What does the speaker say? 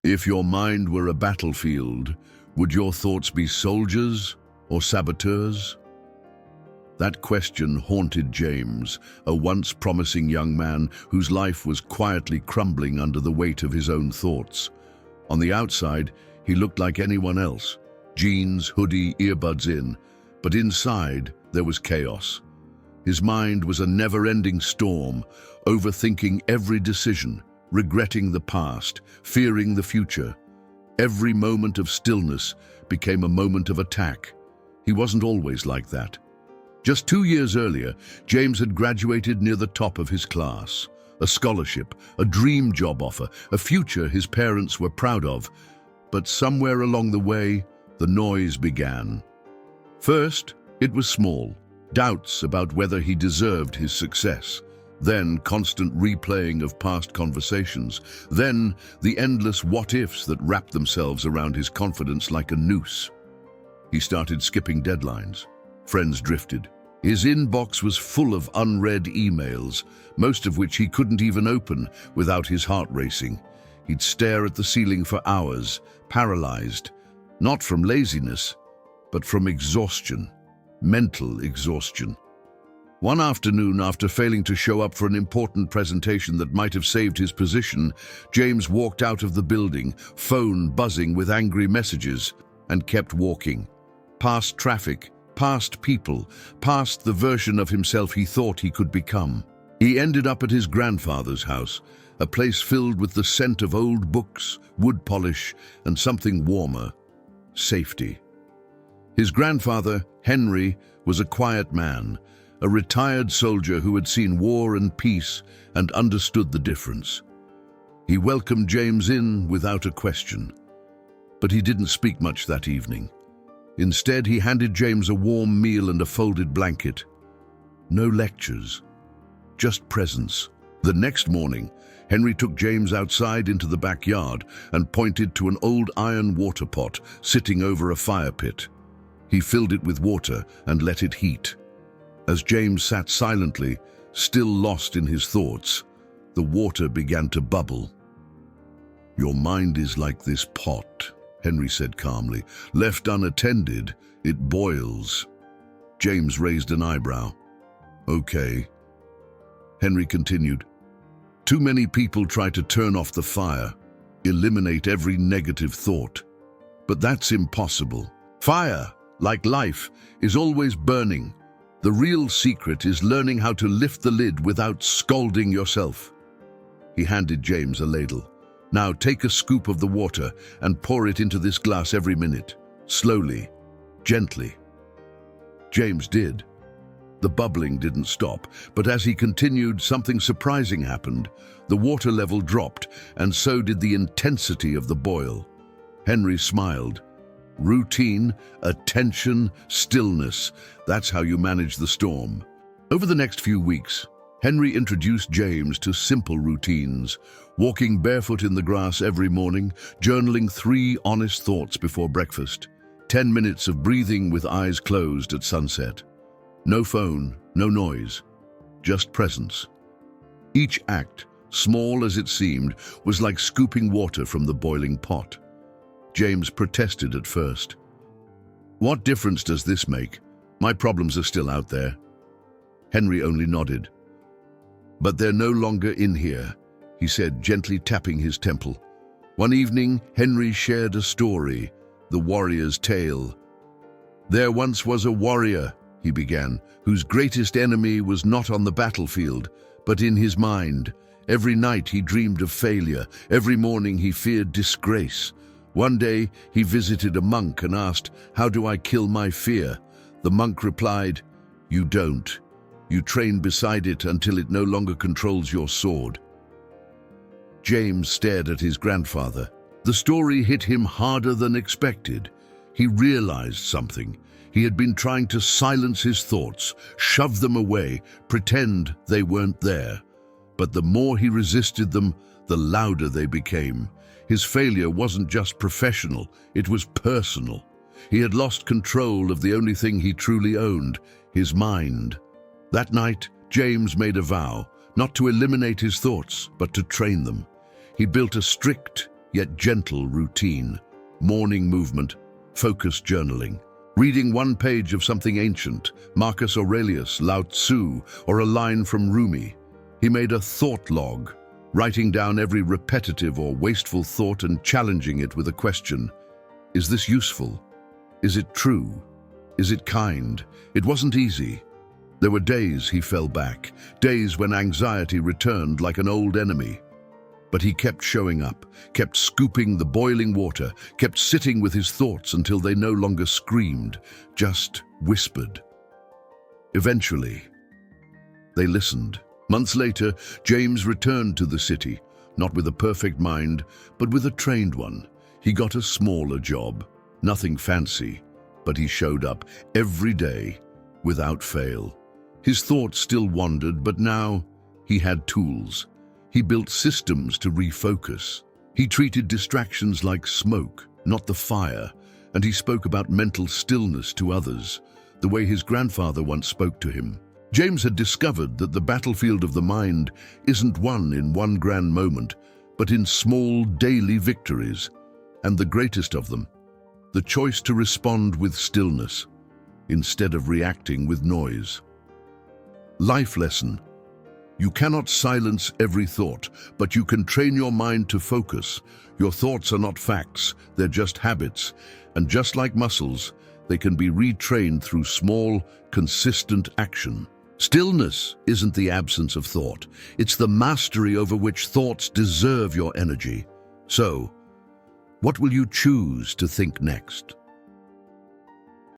If your mind were a battlefield, would your thoughts be soldiers or saboteurs? That question haunted James, a once promising young man whose life was quietly crumbling under the weight of his own thoughts. On the outside, he looked like anyone else, jeans, hoodie, earbuds in, but inside there was chaos. His mind was a never-ending storm, overthinking every decision, regretting the past, fearing the future. Every moment of stillness became a moment of attack. He wasn't always like that. Just 2 years earlier, James had graduated near the top of his class. A scholarship, a dream job offer, a future his parents were proud of. But somewhere along the way, the noise began. First, it was small, doubts about whether he deserved his success. Then constant replaying of past conversations. Then the endless what-ifs that wrapped themselves around his confidence like a noose. He started skipping deadlines. Friends drifted. His inbox was full of unread emails, most of which he couldn't even open without his heart racing. He'd stare at the ceiling for hours, paralyzed, not from laziness, but from exhaustion, mental exhaustion. One afternoon, after failing to show up for an important presentation that might have saved his position, James walked out of the building, phone buzzing with angry messages, and kept walking. Past traffic, past people, past the version of himself he thought he could become. He ended up at his grandfather's house, a place filled with the scent of old books, wood polish, and something warmer: safety. His grandfather, Henry, was a quiet man, a retired soldier who had seen war and peace and understood the difference. He welcomed James in without a question. But he didn't speak much that evening. Instead, he handed James a warm meal and a folded blanket. No lectures, just presence. The next morning, Henry took James outside into the backyard and pointed to an old iron water pot sitting over a fire pit. He filled it with water and let it heat. As James sat silently, still lost in his thoughts, the water began to bubble. "Your mind is like this pot," Henry said calmly. "Left unattended, it boils." James raised an eyebrow. "Okay." Henry continued. "Too many people try to turn off the fire, eliminate every negative thought. But that's impossible. Fire, like life, is always burning. The real secret is learning how to lift the lid without scalding yourself." He handed James a ladle. "Now take a scoop of the water and pour it into this glass every minute. Slowly, gently." James did. The bubbling didn't stop, but as he continued, something surprising happened. The water level dropped, and so did the intensity of the boil. Henry smiled. Routine, attention, stillness. That's how you manage the storm. Over the next few weeks, Henry introduced James to simple routines: walking barefoot in the grass every morning, journaling 3 honest thoughts before breakfast, 10 minutes of breathing with eyes closed at sunset. No phone, no noise, just presence. Each act, small as it seemed, was like scooping water from the boiling pot. James protested at first. "What difference does this make? My problems are still out there." Henry only nodded. "But they're no longer in here," he said, gently tapping his temple. One evening, Henry shared a story, the warrior's tale. "There once was a warrior," he began, "whose greatest enemy was not on the battlefield, but in his mind. Every night he dreamed of failure. Every morning he feared disgrace. One day he visited a monk and asked, 'How do I kill my fear?' The monk replied, 'You don't. You train beside it until it no longer controls your sword.'" James stared at his grandfather. The story hit him harder than expected. He realized something. He had been trying to silence his thoughts, shove them away, pretend they weren't there. But the more he resisted them, the louder they became. His failure wasn't just professional, it was personal. He had lost control of the only thing he truly owned, his mind. That night, James made a vow, not to eliminate his thoughts, but to train them. He built a strict, yet gentle routine, morning movement, focused journaling. Reading one page of something ancient, Marcus Aurelius, Lao Tzu, or a line from Rumi. He made a thought log, writing down every repetitive or wasteful thought and challenging it with a question. Is this useful? Is it true? Is it kind? It wasn't easy. There were days he fell back, days when anxiety returned like an old enemy. But he kept showing up, kept scooping the boiling water, kept sitting with his thoughts until they no longer screamed, just whispered. Eventually, they listened. Months later, James returned to the city, not with a perfect mind, but with a trained one. He got a smaller job, nothing fancy, but he showed up every day without fail. His thoughts still wandered, but now he had tools. He built systems to refocus. He treated distractions like smoke, not the fire, and he spoke about mental stillness to others, the way his grandfather once spoke to him. James had discovered that the battlefield of the mind isn't won in one grand moment, but in small daily victories, and the greatest of them, the choice to respond with stillness instead of reacting with noise. Life lesson. You cannot silence every thought, but you can train your mind to focus. Your thoughts are not facts, they're just habits, and just like muscles, they can be retrained through small, consistent action. Stillness isn't the absence of thought, it's the mastery over which thoughts deserve your energy. So, what will you choose to think next?